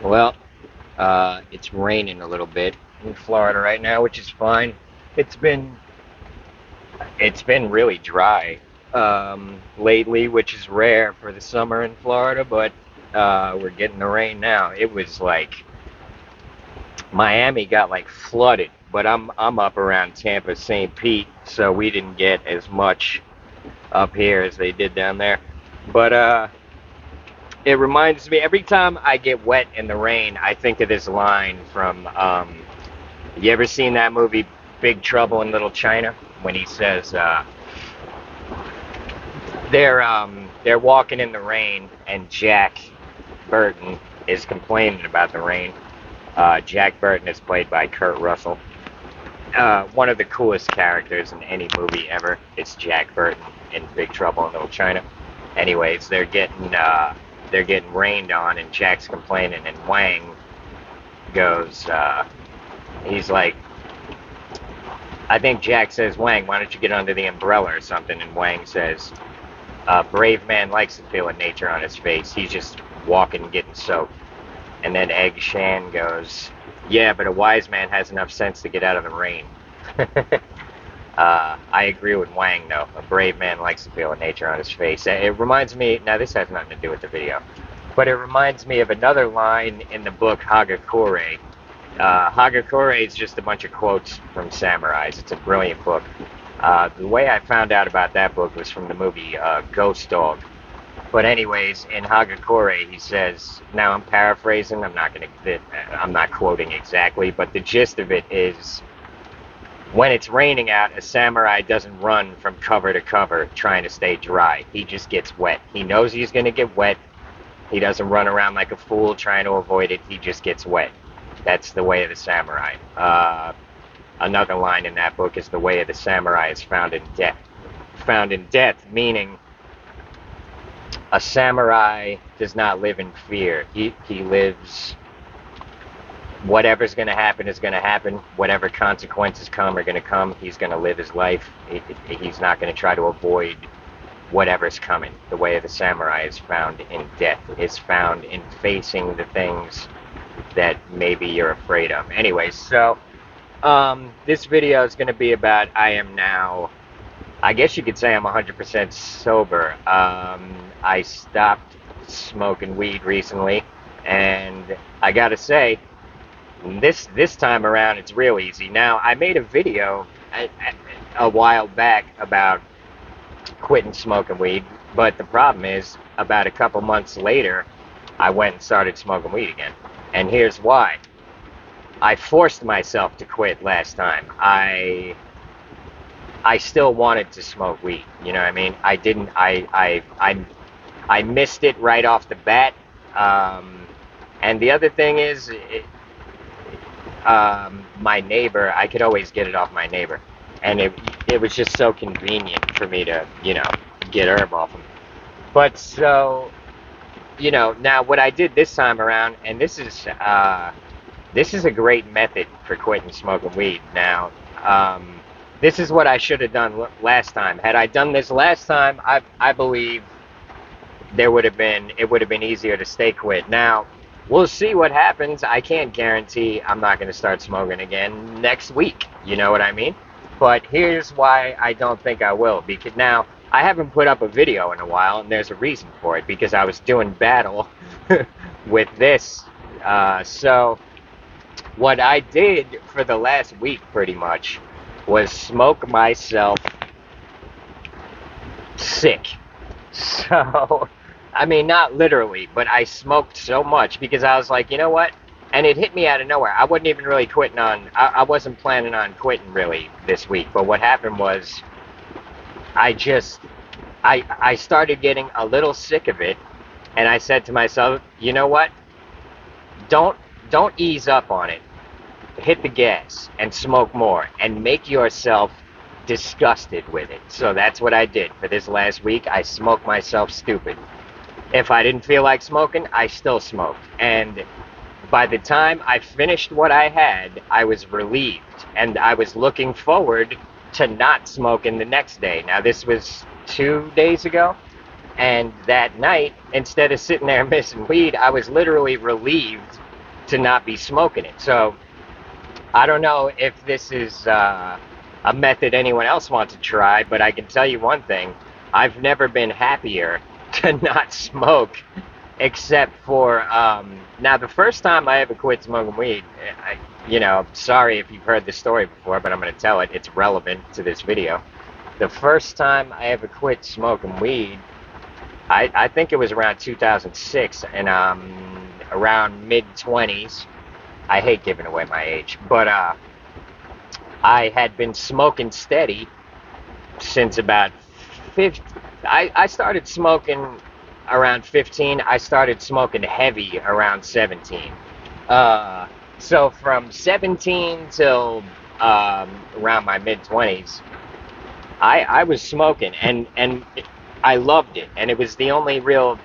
Well, it's raining a little bit in Florida right now, which is fine. It's been it's been really dry lately, which is rare for the summer in Florida, but we're getting the rain now. It was like Miami got like flooded, but I'm up around Tampa, St. Pete, so we didn't get as much up here as they did down there. But it reminds me every time I get wet in the rain, I think of this line from you ever seen that movie Big Trouble in Little China when he says they're walking in the rain and Jack Burton is complaining about the rain. Jack Burton is played by Kurt Russell. One of the coolest characters in any movie ever. It's Jack Burton in Big Trouble in Little China. Anyways, they're getting rained on, and Jack's complaining, and Wang goes, he's like, I think Jack says, Wang, why don't you get under the umbrella or something? And Wang says, a brave man likes to feel nature on his face. He's just walking, getting soaked. And then Egg Shan goes, yeah, but a wise man has enough sense to get out of the rain. I agree with Wang, though. A brave man likes to feel nature on his face. It reminds me, now this has nothing to do with the video, but it reminds me of another line in the book Hagakure. Hagakure is just a bunch of quotes from samurais. It's a brilliant book. The way I found out about that book was from the movie Ghost Dog. But anyways, in Hagakure, he says, now I'm paraphrasing, I'm not quoting exactly, but the gist of it is, when it's raining out, a samurai doesn't run from cover to cover trying to stay dry. He just gets wet. He knows he's going to get wet. He doesn't run around like a fool trying to avoid it. He just gets wet. That's the way of the samurai. Another line in that book is the way of the samurai is found in death. Found in death, meaning a samurai does not live in fear. He lives, whatever's going to happen is going to happen. Whatever consequences come are going to come. He's going to live his life. He's not going to try to avoid whatever's coming. The way of the samurai is found in death. Is found in facing the things that maybe you're afraid of. Anyways, so this video is going to be about I am now, I guess you could say I'm 100% sober. I stopped smoking weed recently, and I gotta say, this time around it's real easy. Now, I made a video a while back about quitting smoking weed, but the problem is, about a couple months later, I went and started smoking weed again. And here's why. I forced myself to quit last time. I still wanted to smoke weed. You know what I mean? I didn't. I missed it right off the bat. And the other thing is, my neighbor. I could always get it off my neighbor, and it was just so convenient for me to get herb off him. But so now what I did this time around, and this is a great method for quitting smoking weed. Now, this is what I should have done last time. Had I done this last time, I believe it would have been easier to stay quit. Now, we'll see what happens. I can't guarantee I'm not going to start smoking again next week. You know what I mean? But here's why I don't think I will. Because now, I haven't put up a video in a while, and there's a reason for it. Because I was doing battle with this. So what I did for the last week, pretty much, was smoke myself sick. So, I mean, not literally, but I smoked so much because I was like, you know what? And it hit me out of nowhere. I wasn't even really quitting I wasn't planning on quitting really this week. But what happened was, I started getting a little sick of it. And I said to myself, you know what? Don't, don't ease up on it. Hit the gas and smoke more and make yourself disgusted with it. So that's what I did for this last week. I smoked myself stupid. If I didn't feel like smoking, I still smoked. And by the time I finished what I had, I was relieved. And I was looking forward to not smoking the next day. Now, this was 2 days ago. And that night, instead of sitting there missing weed, I was literally relieved to not be smoking it. So I don't know if this is a method anyone else wants to try, but I can tell you one thing: I've never been happier to not smoke, except for now the first time I ever quit smoking weed. Sorry if you've heard this story before, but I'm going to tell it. It's relevant to this video. The first time I ever quit smoking weed, I think it was around 2006, and around mid 20s. I hate giving away my age, but I had been smoking steady since about 50. I started smoking around 15. I started smoking heavy around 17. Uh, so from 17 till around my mid 20s, I was smoking, and I loved it, and it was the only real,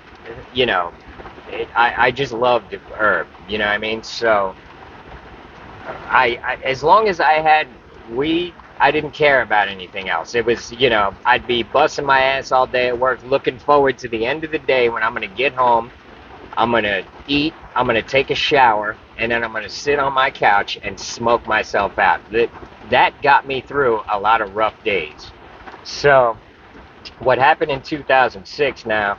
you know, I just loved herb. You know what I mean? So I as long as I had weed, I didn't care about anything else. It was, I'd be busting my ass all day at work, looking forward to the end of the day when I'm gonna get home. I'm gonna eat. I'm gonna take a shower, and then I'm gonna sit on my couch and smoke myself out. That got me through a lot of rough days. So what happened in 2006 now,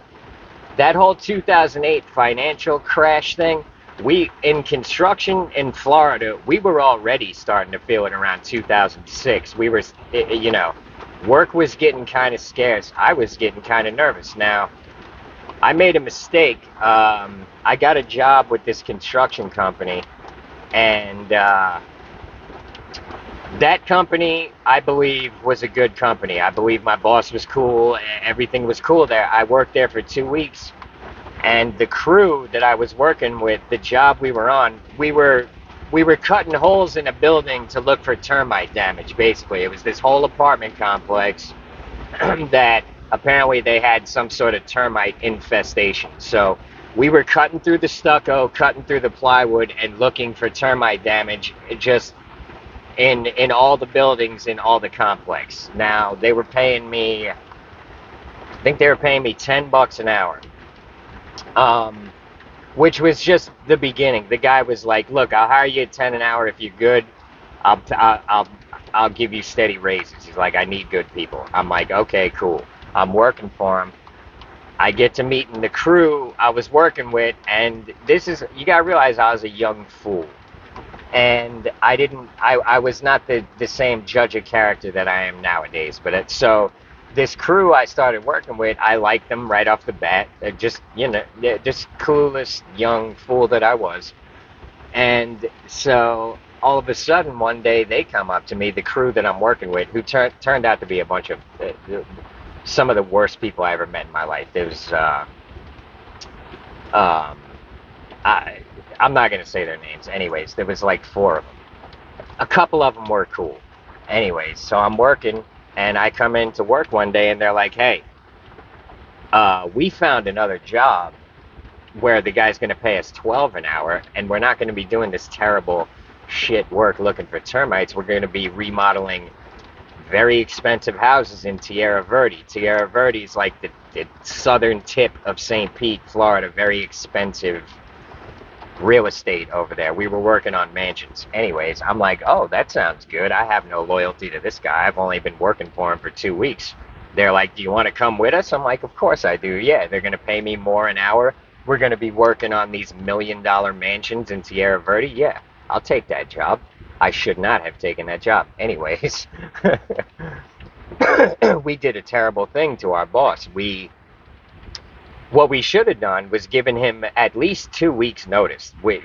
that whole 2008 financial crash thing, we in construction in Florida, we were already starting to feel it around 2006. We were, work was getting kind of scarce. I was getting kind of nervous. Now, I made a mistake. I got a job with this construction company, and that company, I believe, was a good company. I believe my boss was cool. Everything was cool there. I worked there for 2 weeks, and the crew that I was working with, the job we were on, we were cutting holes in a building to look for termite damage. Basically, it was this whole apartment complex that apparently they had some sort of termite infestation. So we were cutting through the stucco, cutting through the plywood, and looking for termite damage just in all the buildings in all the complex. Now they were paying me, I think they were paying me $10 an hour. Um, which was just the beginning. The guy was like, "Look, I'll hire you at 10 an hour if you're good. I'll give you steady raises." He's like, "I need good people." I'm like, "Okay, cool." I'm working for him. I get to meeting the crew I was working with, and this is, you gotta realize, I was a young fool, and I was not the same judge of character that I am nowadays. But so this crew I started working with, I liked them right off the bat. They're just, just clueless young fool that I was. And so all of a sudden one day they come up to me, the crew that I'm working with, who turned out to be a bunch of some of the worst people I ever met in my life. There was um, I I'm not gonna say their names. Anyways, there was like four of them. A couple of them were cool. Anyways, so I'm working, and I come into work one day, and they're like, "Hey, we found another job where the guy's going to pay us 12 an hour, and we're not going to be doing this terrible shit work looking for termites. We're going to be remodeling very expensive houses in Tierra Verde. Tierra Verde is like the southern tip of St. Pete, Florida. Very expensive real estate over there. We were working on mansions." Anyways, I'm like, "Oh, that sounds good. I have no loyalty to this guy. I've only been working for him for 2 weeks." They're like, "Do you want to come with us?" I'm like, "Of course I do. Yeah, they're going to pay me more an hour. We're going to be working on these $1 million mansions in Tierra Verde. Yeah, I'll take that job." I should not have taken that job. Anyways, we did a terrible thing to our boss. What we should have done was given him at least 2 weeks notice. We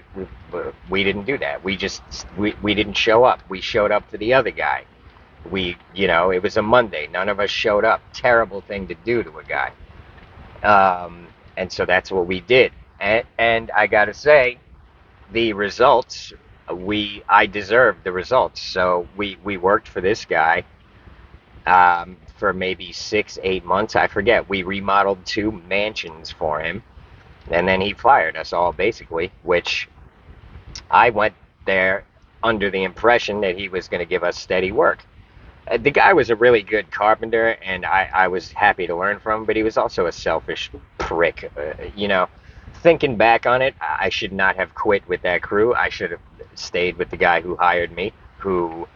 didn't do that. We didn't show up. We showed up to the other guy. It was a Monday. None of us showed up. Terrible thing to do to a guy. And so that's what we did. And I gotta say, the results, I deserved the results. So we worked for this guy for maybe 6, 8 months. I forget. We remodeled 2 mansions for him, and then he fired us all basically. Which I went there under the impression that he was going to give us steady work. The guy was a really good carpenter, and I was happy to learn from him, but he was also a selfish prick, Thinking back on it, I should not have quit with that crew. I should have stayed with the guy who hired me, who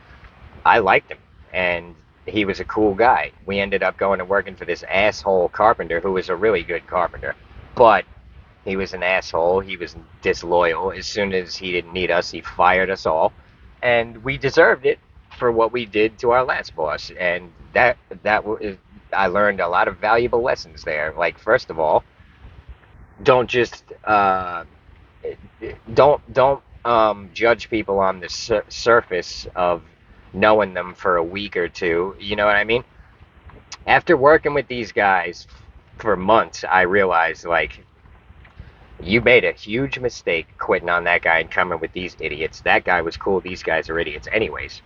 I liked him, and he was a cool guy. We ended up going and working for this asshole carpenter who was a really good carpenter, but he was an asshole. He was disloyal. As soon as he didn't need us, he fired us all, and we deserved it for what we did to our last boss. And that was, I learned a lot of valuable lessons there. Like, first of all, don't just don't judge people on the surface of knowing them for a week or two. You know what I mean? After working with these guys for months, I realized, like, you made a huge mistake quitting on that guy and coming with these idiots. That guy was cool. These guys are idiots. Anyways,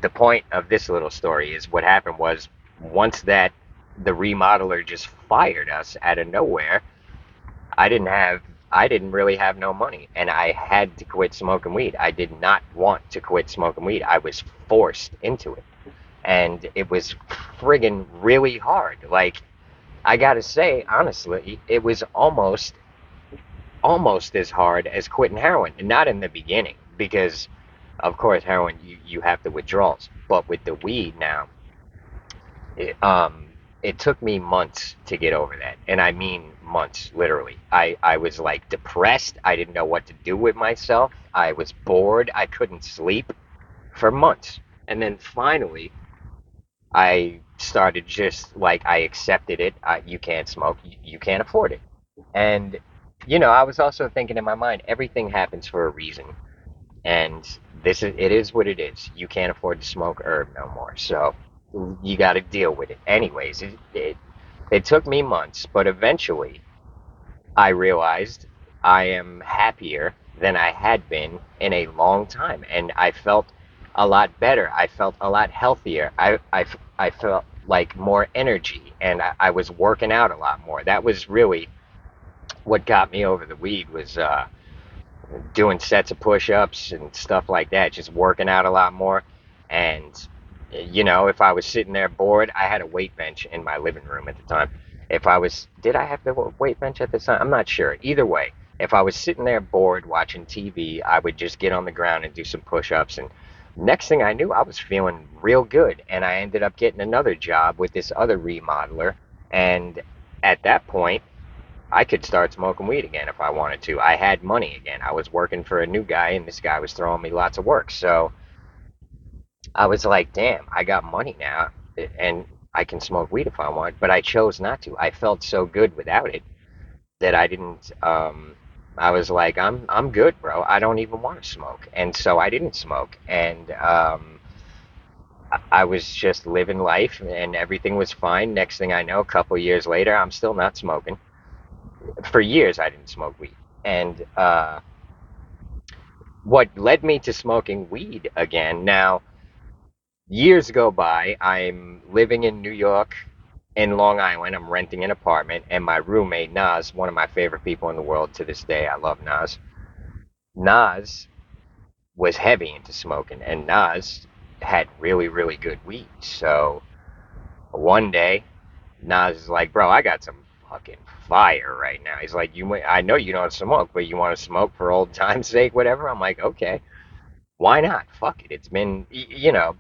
the point of this little story is what happened was, once that the remodeler just fired us out of nowhere, I didn't have I didn't really have no money, and I had to quit smoking weed. I did not want to quit smoking weed. I was forced into it, and it was friggin' really hard. Like, I gotta say, honestly, it was almost as hard as quitting heroin. And not in the beginning, because of course heroin, you have the withdrawals, but with the weed now, it, it took me months to get over that, and I mean months, literally. I was like depressed. I didn't know what to do with myself. I was bored. I couldn't sleep for months, and then finally, I started, just like, I accepted it. You can't smoke. You can't afford it, and I was also thinking in my mind, everything happens for a reason, and it is what it is. You can't afford to smoke herb no more, so you got to deal with it. Anyways, it took me months, but eventually I realized I am happier than I had been in a long time, and I felt a lot better. I felt a lot healthier. I felt like more energy, and I was working out a lot more. That was really what got me over the weed, was doing sets of push-ups and stuff like that, just working out a lot more. And if I was sitting there bored, I had a weight bench in my living room at the time. If I was, did I have the weight bench at the time? I'm not sure. Either way, if I was sitting there bored watching TV, I would just get on the ground and do some push-ups, and next thing I knew, I was feeling real good. And I ended up getting another job with this other remodeler, and at that point, I could start smoking weed again if I wanted to. I had money again. I was working for a new guy, and this guy was throwing me lots of work. So I was like, damn, I got money now, and I can smoke weed if I want. But I chose not to. I felt so good without it that I didn't. I was like, I'm good, bro. I don't even want to smoke, and so I didn't smoke. And I was just living life, and everything was fine. Next thing I know, a couple years later, I'm still not smoking. For years, I didn't smoke weed, and what led me to smoking weed again. Now, years go by. I'm living in New York, in Long Island. I'm renting an apartment, and my roommate, Nas, one of my favorite people in the world to this day. I love Nas. Nas was heavy into smoking, and Nas had really, really good weed. So one day, Nas is like, bro, I got some fucking fire right now. He's like, I know you don't smoke, but you want to smoke for old time's sake, whatever. I'm like, okay. Why not? Fuck it. It's been,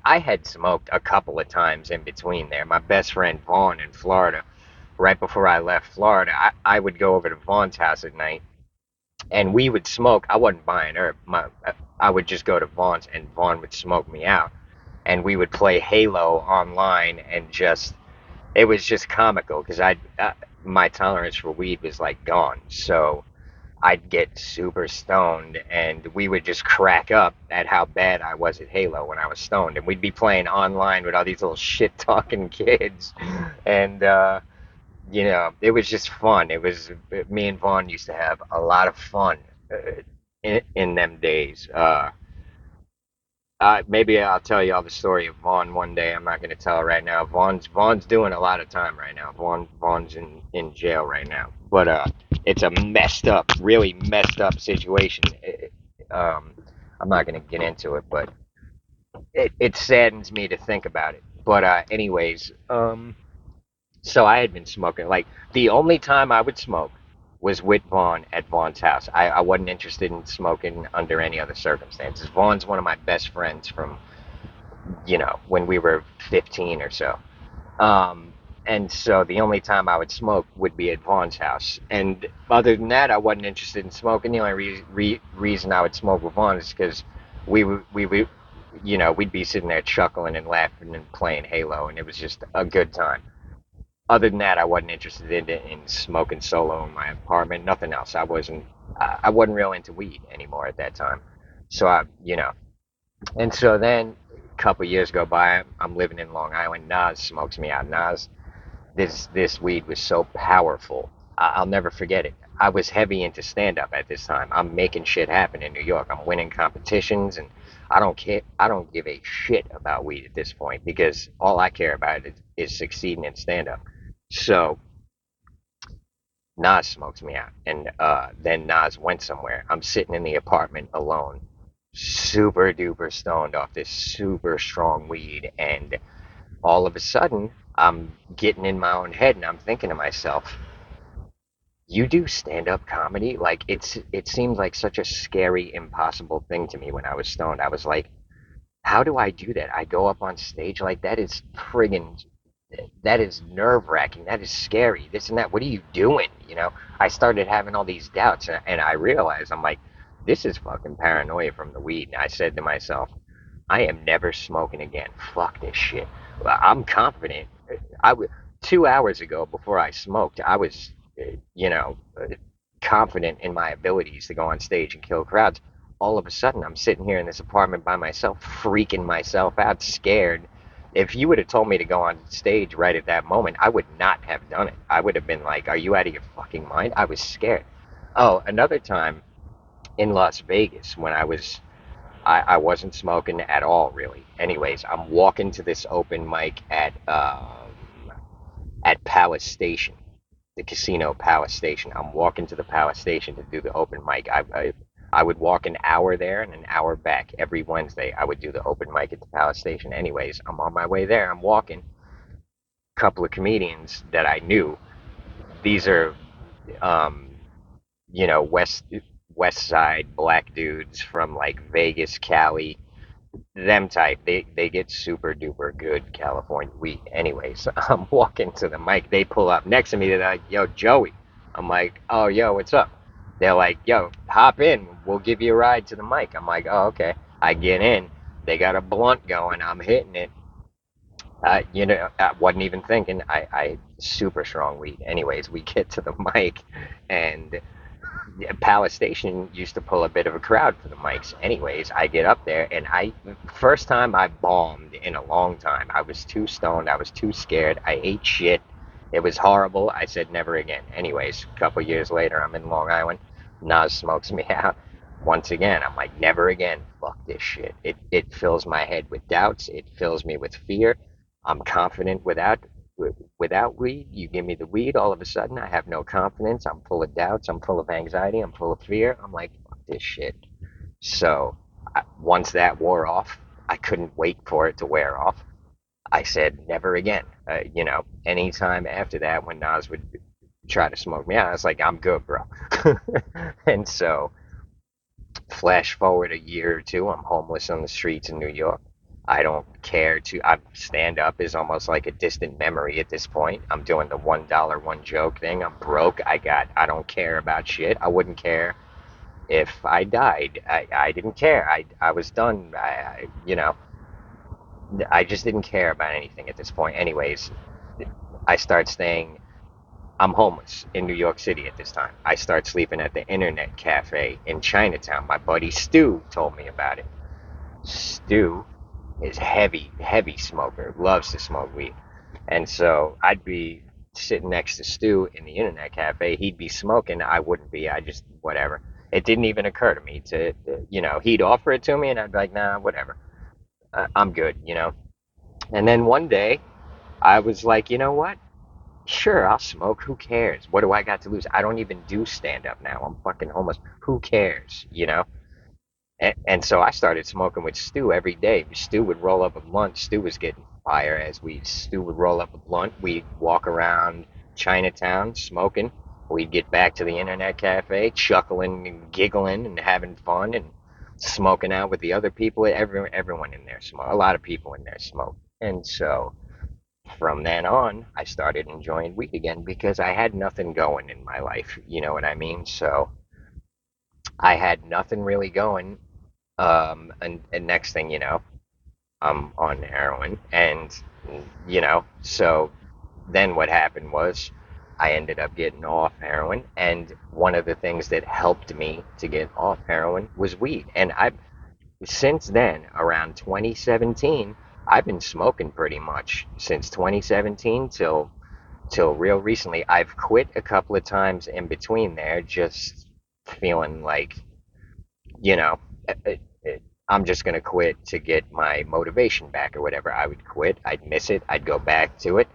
I had smoked a couple of times in between there. My best friend Vaughn in Florida, right before I left Florida, I would go over to Vaughn's house at night, and we would smoke. I wasn't buying herb. I would just go to Vaughn's, and Vaughn would smoke me out. And we would play Halo online, and it was just comical because my tolerance for weed was like gone. So I'd get super stoned, and we would just crack up at how bad I was at Halo when I was stoned. And we'd be playing online with all these little shit talking kids. And, it was just fun. Me and Vaughn used to have a lot of fun in them days. Maybe I'll tell you all the story of Vaughn one day. I'm not going to tell it right now. Vaughn's doing a lot of time right now. Vaughn's in jail right now. But it's a messed up, really messed up situation. I'm not going to get into it, but it saddens me to think about it. But anyways, so I had been smoking. Like, the only time I would smoke was with Vaughn at Vaughn's house. I wasn't interested in smoking under any other circumstances. Vaughn's one of my best friends from, when we were 15 or so. Um, and so the only time I would smoke would be at Vaughn's house. And other than that, I wasn't interested in smoking. The only reason I would smoke with Vaughn is because we, we'd be sitting there chuckling and laughing and playing Halo, and it was just a good time. Other than that, I wasn't interested in smoking solo in my apartment. Nothing else. I wasn't real into weed anymore at that time. So and so then a couple years go by. I'm living in Long Island. Nas smokes me out. Nas, this weed was so powerful. I'll never forget it. I was heavy into stand up at this time. I'm making shit happen in New York. I'm winning competitions, and I don't care. I don't give a shit about weed at this point because all I care about is succeeding in stand up. So Nas smokes me out, and then Nas went somewhere. I'm sitting in the apartment alone, super duper stoned off this super strong weed, and all of a sudden, I'm getting in my own head, and I'm thinking to myself, "You do stand-up comedy?" Like it seemed like such a scary, impossible thing to me when I was stoned. I was like, "How do I do that? I go up on stage like that is friggin' that is nerve wracking. That is scary. This and that. What are you doing?" I started having all these doubts, and I realized I'm like, this is fucking paranoia from the weed. And I said to myself, I am never smoking again. Fuck this shit. I'm confident. I w- 2 hours ago, before I smoked, I was, you know, uh, confident in my abilities to go on stage and kill crowds. All of a sudden, I'm sitting here in this apartment by myself, freaking myself out, scared. If you would have told me to go on stage right at that moment, I would not have done it. I would have been like, "Are you out of your fucking mind?" I was scared. Oh, another time in Las Vegas when I wasn't smoking at all, really. Anyways, I'm walking to this open mic at Palace Station, the casino Palace Station. I'm walking to the Palace Station to do the open mic. I would walk an hour there and an hour back every Wednesday. I would do the open mic at the Palace Station. Anyways, I'm on my way there. I'm walking. A couple of comedians that I knew. These are, um, West Side black dudes from like Vegas, Cali, them type. They get super duper good California weed. Anyways, I'm walking to the mic. They pull up next to me. They're like, "Yo, Joey." I'm like, "Oh, yo, what's up?" They're like, "Yo, hop in. We'll give you a ride to the mic." I'm like, "Oh, okay." I get in. They got a blunt going. I'm hitting it. I wasn't even thinking. I super strong weed. Anyways, we get to the mic, and Palace Station used to pull a bit of a crowd for the mics. Anyways, I get up there, and first time I bombed in a long time. I was too stoned. I was too scared. I ate shit. It was horrible. I said never again. Anyways, a couple years later, I'm in Long Island. Nas smokes me out. Once again, I'm like, never again. Fuck this shit. It fills my head with doubts. It fills me with fear. I'm confident without weed. You give me the weed, all of a sudden I have no confidence. I'm full of doubts. I'm full of anxiety. I'm full of fear. I'm like, fuck this shit. So once that wore off, I couldn't wait for it to wear off. I said, never again. Anytime after that, when Nas would try to smoke me out, I was like, I'm good, bro. And so flash forward a year or two, I'm homeless on the streets in New York. I don't care to. I stand up is almost like a distant memory at this point. I'm doing the $1 one joke thing. I'm broke. I don't care about shit. I wouldn't care if I died. I didn't care. I was done. I just didn't care about anything at this point. Anyways, I start staying. I'm homeless in New York City at this time. I start sleeping at the internet cafe in Chinatown. My buddy Stu told me about it. Stu is heavy, heavy smoker, loves to smoke weed. And so I'd be sitting next to Stu in the internet cafe. He'd be smoking. I wouldn't be. I just, whatever. It didn't even occur to me he'd offer it to me and I'd be like, nah, whatever. I'm good. And then one day I was like, you know what? Sure, I'll smoke. Who cares? What do I got to lose? I don't even do stand up now. I'm fucking homeless. Who cares? And so I started smoking with Stu every day. Stu would roll up a blunt. Stu was getting fire as we. Stu would roll up a blunt. We'd walk around Chinatown smoking. we'd get back to the internet cafe, chuckling and giggling and having fun and smoking out with the other people. Everyone in there smoked. A lot of people in there smoked. And so from then on, I started enjoying weed again because I had nothing going in my life. You know what I mean? So I had nothing really going. And next thing you know, I'm on heroin. And, so then what happened was I ended up getting off heroin. And one of the things that helped me to get off heroin was weed. And since then, around 2017, I've been smoking pretty much since 2017 till real recently. I've quit a couple of times in between there, just feeling like, you know, I'm just gonna quit to get my motivation back or whatever. I would quit, I'd miss it, I'd go back to it.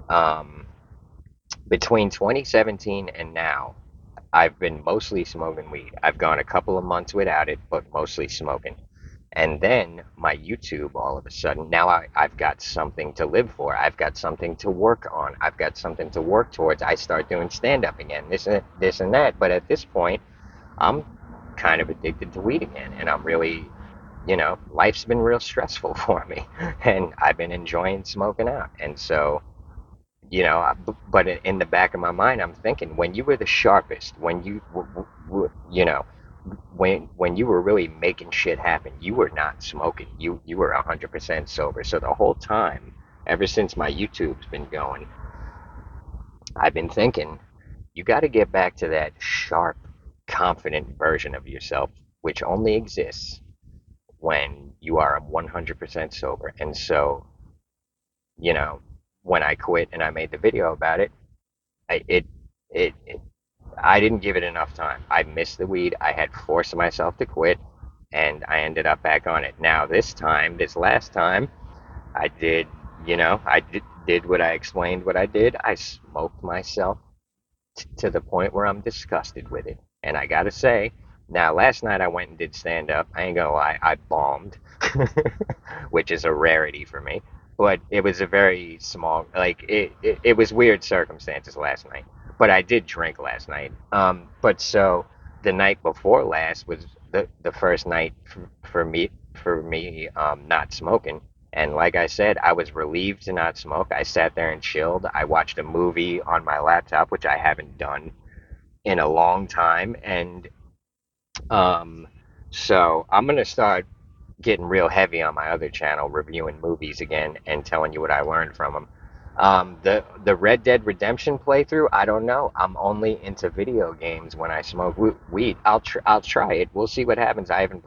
Um, Between 2017 and now, I've been mostly smoking weed. I've gone a couple of months without it, but mostly smoking. And then my YouTube, all of a sudden, now I've got something to live for. I've got something to work on. I've got something to work towards. I start doing stand up again, this and that. But at this point, I'm kind of addicted to weed again. And I'm really, life's been real stressful for me. And I've been enjoying smoking out. And so, but in the back of my mind, I'm thinking when you were the sharpest, when when you were really making shit happen, you were not smoking. You were 100% sober. So the whole time, ever since my YouTube's been going, I've been thinking you got to get back to that sharp, confident version of yourself, which only exists when you are 100% sober. And so, you know, when I quit and I made the video about it, I, it I didn't give it enough time. I missed the weed. I had forced myself to quit, and I ended up back on it. Now this last time, I did, did what I explained what I did. I smoked myself to the point where I'm disgusted with it. And I gotta say, now last night I went and did stand up. I ain't gonna lie, I bombed, which is a rarity for me. But it was a very small, like it was weird circumstances last night. But I did drink last night. But so the night before last was the first night for me not smoking. And like I said, I was relieved to not smoke. I sat there and chilled. I watched a movie on my laptop, which I haven't done in a long time. And um, so I'm gonna start getting real heavy on my other channel, reviewing movies again and telling you what I learned from them. The Red Dead Redemption playthrough, I don't know. I'm only into video games when I smoke weed. I'll try it. We'll see what happens. I haven't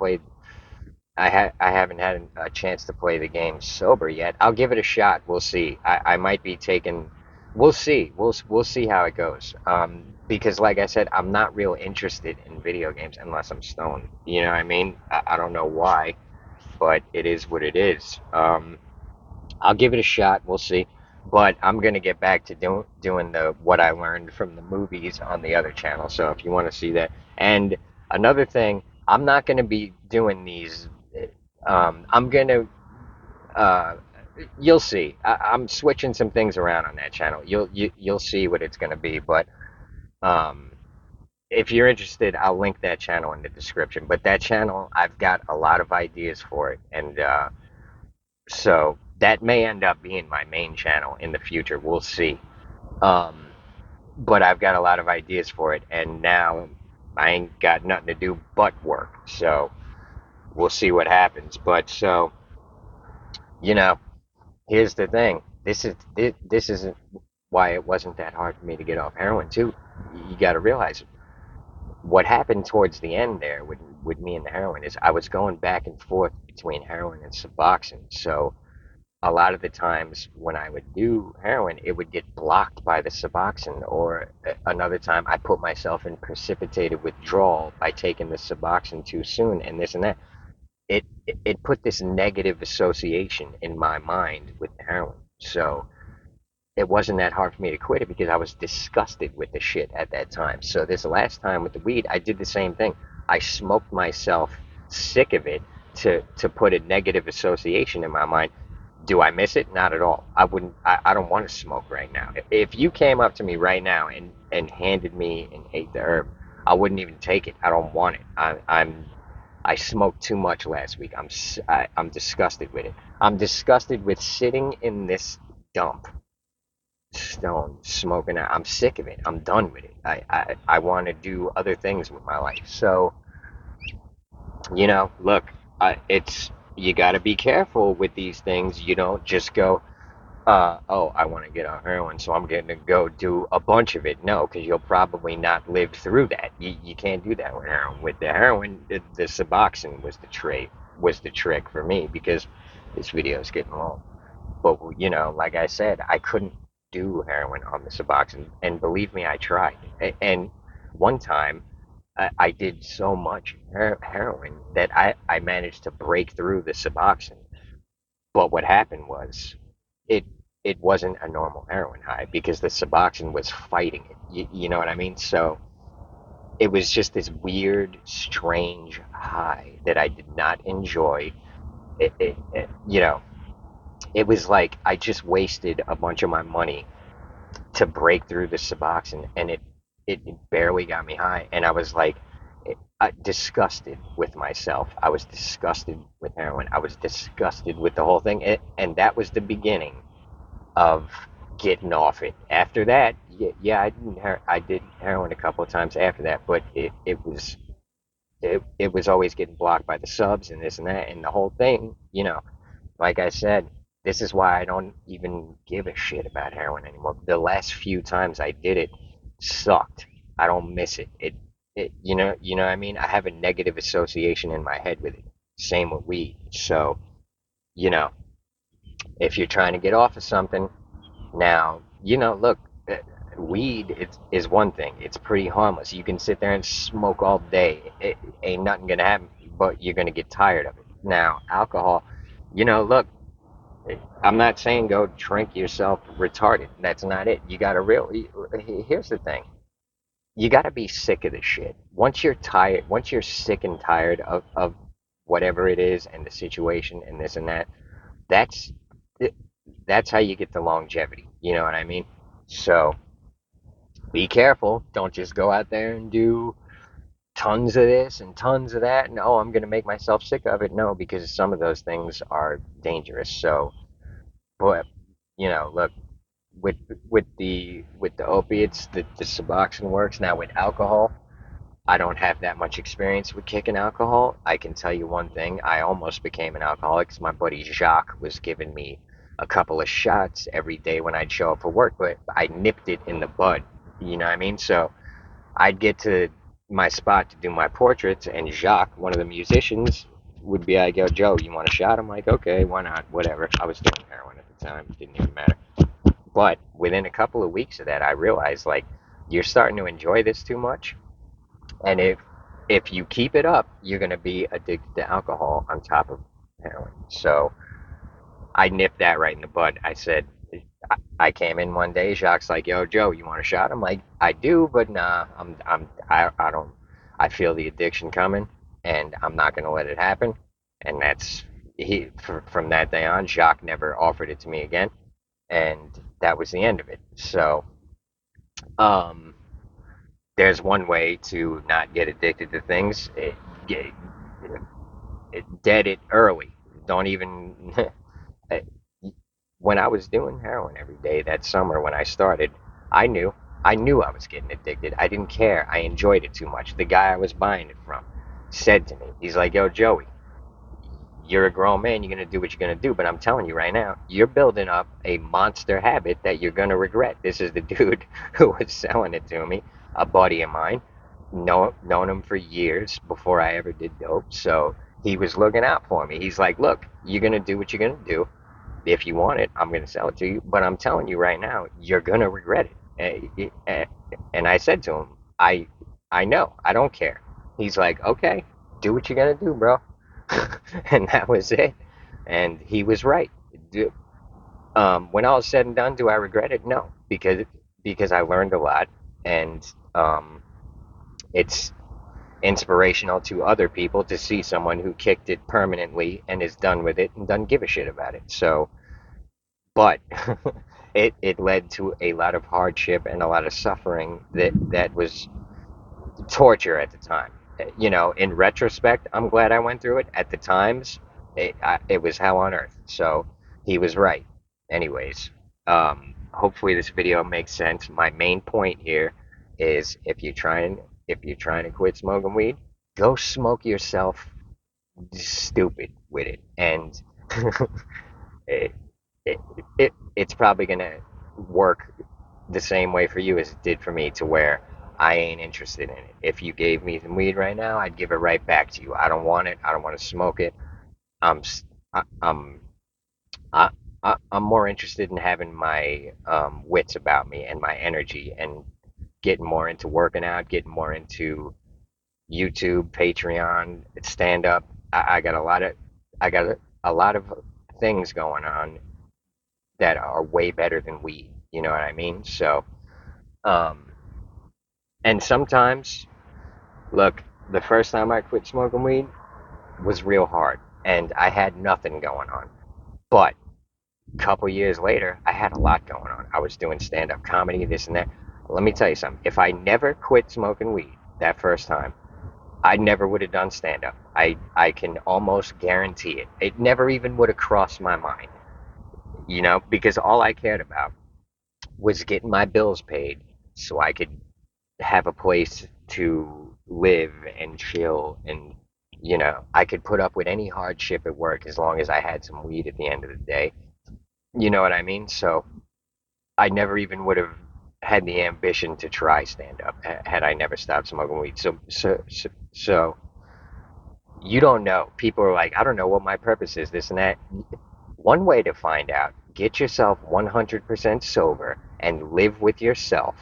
had a chance to play the game sober yet. I'll give it a shot. We'll see. I might be taking. We'll see. We'll see how it goes. Because like I said, I'm not real interested in video games unless I'm stoned. You know what I mean? I don't know why, but it is what it is. I'll give it a shot. We'll see. But I'm gonna get back to doing the what I learned from the movies on the other channel. So if you want to see that, and another thing, I'm not gonna be doing these. I'm gonna. Uh, you'll see. I'm switching some things around on that channel. You'll see what it's gonna be. But um, if you're interested, I'll link that channel in the description. But that channel, I've got a lot of ideas for it, and so that may end up being my main channel in the future. We'll see. Um, but I've got a lot of ideas for it, and now I ain't got nothing to do but work. So we'll see what happens. But so, you know, here's the thing. This isn't why it wasn't that hard for me to get off heroin too. You got to realize what happened towards the end there with me and the heroin is I was going back and forth between heroin and Suboxone. So a lot of the times when I would do heroin, it would get blocked by the Suboxone, or another time I put myself in precipitated withdrawal by taking the Suboxone too soon, and this and that. It put this negative association in my mind with heroin. So it wasn't that hard for me to quit it because I was disgusted with the shit at that time. So this last time with the weed, I did the same thing. I smoked myself sick of it to put a negative association in my mind. Do I miss it? Not at all. I wouldn't. I don't want to smoke right now. If you came up to me right now and handed me an eighth of herb, I wouldn't even take it. I don't want it. I smoked too much last week. I'm disgusted with it. I'm disgusted with sitting in this dump stone smoking it. I'm sick of it. I'm done with it. I want to do other things with my life. So, look, it's you got to be careful with these things. You don't just go, oh, I want to get on heroin, so I'm going to go do a bunch of it. No, because you'll probably not live through that. You can't do that with heroin. With the heroin, the Suboxone was the trick for me because this video is getting long. But like I said, I couldn't do heroin on the Suboxone, and believe me, I tried. And one time, I did so much heroin that I managed to break through the Suboxone. But what happened was, it it wasn't a normal heroin high because the Suboxone was fighting it. You know what I mean? So it was just this weird, strange high that I did not enjoy. It was like I just wasted a bunch of my money to break through the Suboxone, and it barely got me high. And I was like, disgusted with myself. I was disgusted with heroin. I was disgusted with the whole thing, and that was the beginning of getting off it. After that, yeah, I did heroin a couple of times after that, but it was always getting blocked by the subs and this and that, and the whole thing. Like I said, this is why I don't even give a shit about heroin anymore. The last few times I did it sucked. I don't miss it. What I mean? I have a negative association in my head with it. Same with weed. So, you know, if you're trying to get off of something, now, look, weed is one thing. It's pretty harmless. You can sit there and smoke all day. It ain't nothing gonna happen, but you're gonna get tired of it. Now, alcohol, look, I'm not saying go drink yourself retarded. That's not it. You got to really. Here's the thing. You got to be sick of the shit. Once you're tired, once you're sick and tired of whatever it is and the situation and this and that, that's that's how you get the longevity. You know what I mean? So be careful. Don't just go out there and do tons of this and tons of that, and oh, I'm gonna make myself sick of it. No, because some of those things are dangerous. So, but look, with with the opiates, the Suboxone works. Now with alcohol, I don't have that much experience with kicking alcohol. I can tell you one thing: I almost became an alcoholic 'cause my buddy Jacques was giving me a couple of shots every day when I'd show up for work, but I nipped it in the bud. You know what I mean? So I'd get to my spot to do my portraits, and Jacques, one of the musicians, would be like, "Yo, Joe, you want a shot?" I'm like, "Okay, why not? Whatever." I was doing heroin at the time; it didn't even matter. But within a couple of weeks of that, I realized like you're starting to enjoy this too much, and if you keep it up, you're gonna be addicted to alcohol on top of heroin. So I nipped that right in the bud. I said, I came in one day. Jacques like, "Yo, Joe, you want a shot?" I'm like, "I do, but nah, I don't. I feel the addiction coming, and I'm not gonna let it happen." And that's from that day on. Jacques never offered it to me again, and that was the end of it. So, um, there's one way to not get addicted to things. Dead it early. Don't even. When I was doing heroin every day that summer when I started, I knew. I knew I was getting addicted. I didn't care. I enjoyed it too much. The guy I was buying it from said to me, he's like, "Yo, Joey, you're a grown man. You're going to do what you're going to do. But I'm telling you right now, you're building up a monster habit that you're going to regret." This is the dude who was selling it to me, a buddy of mine. Known him for years before I ever did dope. So he was looking out for me. He's like, "Look, you're going to do what you're going to do. If you want it, I'm going to sell it to you. But I'm telling you right now, you're going to regret it." And I said to him, I know. I don't care. He's like, "Okay, do what you're going to do, bro." And that was it. And he was right. When all is said and done, do I regret it? No, because I learned a lot, and it's inspirational to other people to see someone who kicked it permanently and is done with it and doesn't give a shit about it. So but it led to a lot of hardship and a lot of suffering that was torture at the time. You know, in retrospect, I'm glad I went through it. At the times, it was hell on earth. So he was right. Anyways, hopefully this video makes sense. My main point here is if you're trying to quit smoking weed, go smoke yourself stupid with it, and it, it's probably gonna work the same way for you as it did for me, to where I ain't interested in it. If you gave me some weed right now, I'd give it right back to you. I don't want it. I don't want to smoke it. I'm I, I, I'm more interested in having my wits about me and my energy, and getting more into working out, getting more into YouTube, Patreon, stand up. I got a lot of I got a lot of things going on that are way better than weed. You know what I mean? So, um, and sometimes, look, the first time I quit smoking weed was real hard, and I had nothing going on. But a couple years later, I had a lot going on. I was doing stand-up comedy, this and that. Let me tell you something. If I never quit smoking weed that first time, I never would have done stand-up. I can almost guarantee it. It never even would have crossed my mind, you know, because all I cared about was getting my bills paid so I could have a place to live and chill, and I could put up with any hardship at work as long as I had some weed at the end of the day. You know what I mean? So I never even would have had the ambition to try stand up had I never stopped smoking weed. So you don't know. People are like, I don't know what my purpose is, this and that. One way to find out: get yourself 100% sober and live with yourself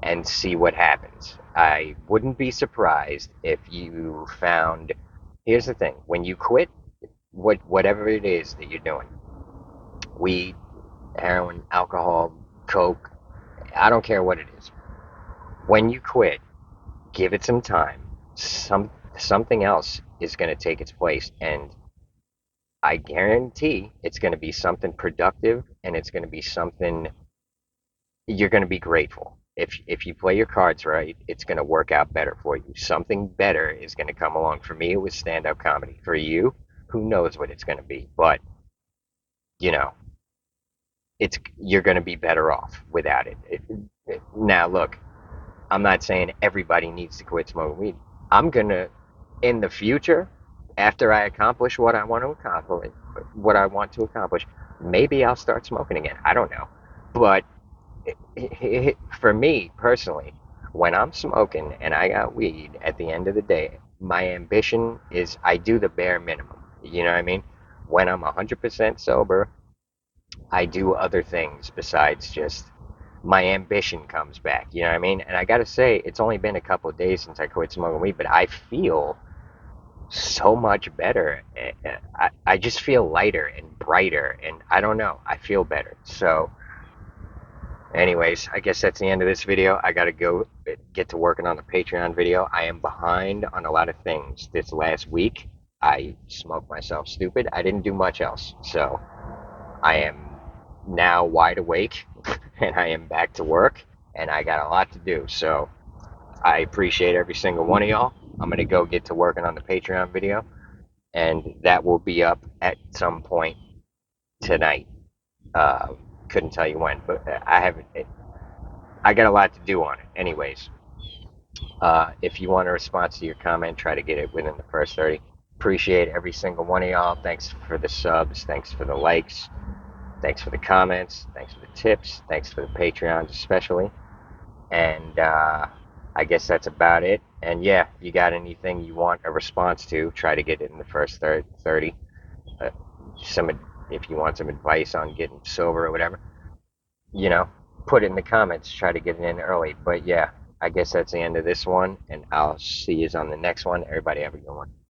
and see what happens. I wouldn't be surprised if you found. Here's the thing: when you quit, whatever it is that you're doing, weed, heroin, alcohol, coke, I don't care what it is. When you quit, give it some time. Something else is going to take its place, and I guarantee it's going to be something productive, and it's going to be something you're going to be grateful. If you play your cards right, it's going to work out better for you. Something better is going to come along. For me, it was stand up comedy. For you, who knows what it's going to be? But you know, it's you're going to be better off without Now, look, I'm not saying everybody needs to quit smoking weed. I'm gonna, in the future, after I accomplish what I want to accomplish, maybe I'll start smoking again. I don't know, but for me personally, when I'm smoking and I got weed, at the end of the day, my ambition is I do the bare minimum. You know what I mean? When I'm 100% sober, I do other things besides just my ambition comes back. You know what I mean? And I gotta say, it's only been a couple of days since I quit smoking weed, but I feel so much better. I just feel lighter and brighter, and I don't know, I feel better. So, anyways, I guess that's the end of this video. I gotta go get to working on the Patreon video. I am behind on a lot of things. This last week, I smoked myself stupid. I didn't do much else. So, I am now wide awake and I am back to work, and I got a lot to do. So I appreciate every single one of y'all. I'm going to go get to working on the Patreon video, and that will be up at some point tonight. Uh, couldn't tell you when, but I got a lot to do on it. Anyways, if you want a response to your comment, try to get it within the first 30. Appreciate every single one of y'all. Thanks for the subs. Thanks for the likes. Thanks for the comments. Thanks for the tips. Thanks for the Patreons, especially. And I guess that's about it. And yeah, if you got anything you want a response to, try to get it in the first 30. Uh, some, if you want some advice on getting sober or whatever, you know, put it in the comments. Try to get it in early. But yeah, I guess that's the end of this one, and I'll see you on the next one. Everybody have a good one.